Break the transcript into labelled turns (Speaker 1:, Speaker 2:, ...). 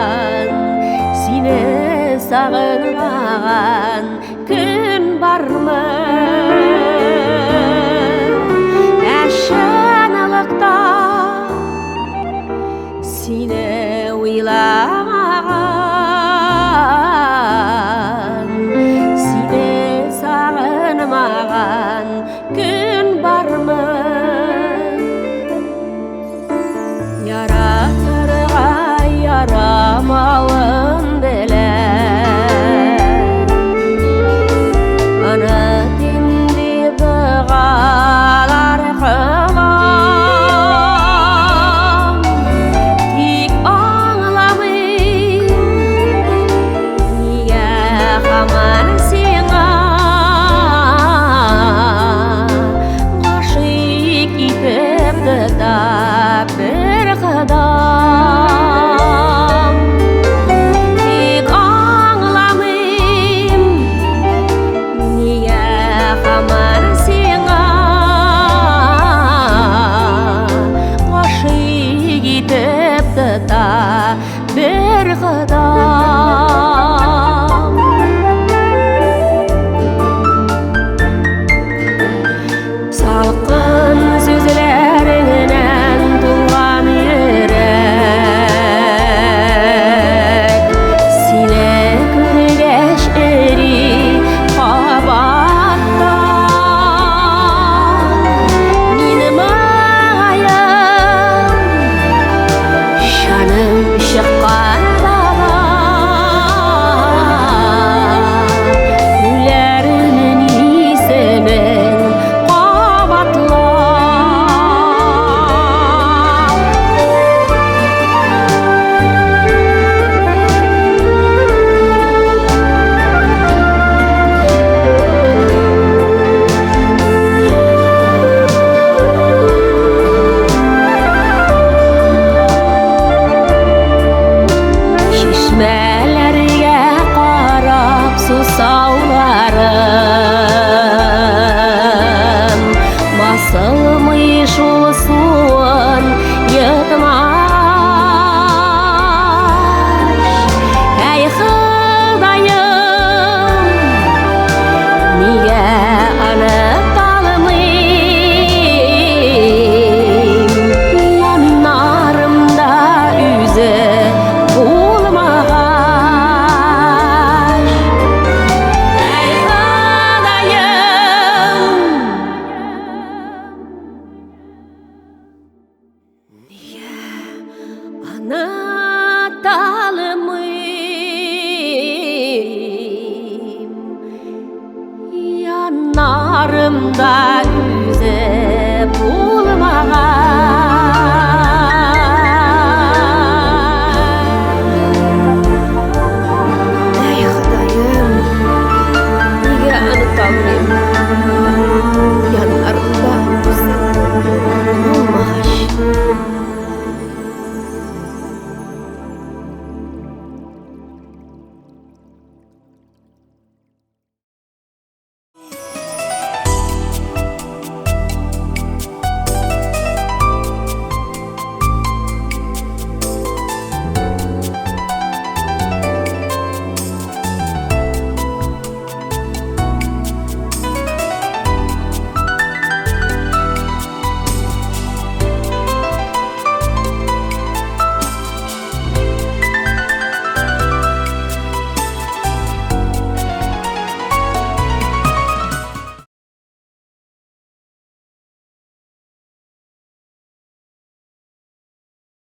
Speaker 1: уйлаған, сені сағынған күн бармы? Әшінлікта сені уйлаған, сені сағынмаған күн бармы? Яратырға ярамауын білем, ұнытымды бұғалар қылам, тек аңламын неге қаман сеңа ғашық етіпті да бір қадам. Тек аңламын неге қаман сеңа ғашық етіпті да бір қадам. Салқын сөздеріңнен туған жүрек, сені көргеш іри қабаттан. Менің мұңайым жаным шыққанда өлерімнің есімін шешмелерге қарап сусауларым, басылмай шул суын етмаш. Әй Құдайым, неге ұныталмайым, янарымда өзі болмағаш. Әй Құдайым, неге ұныталмайым, янарымда өзі болмағаш.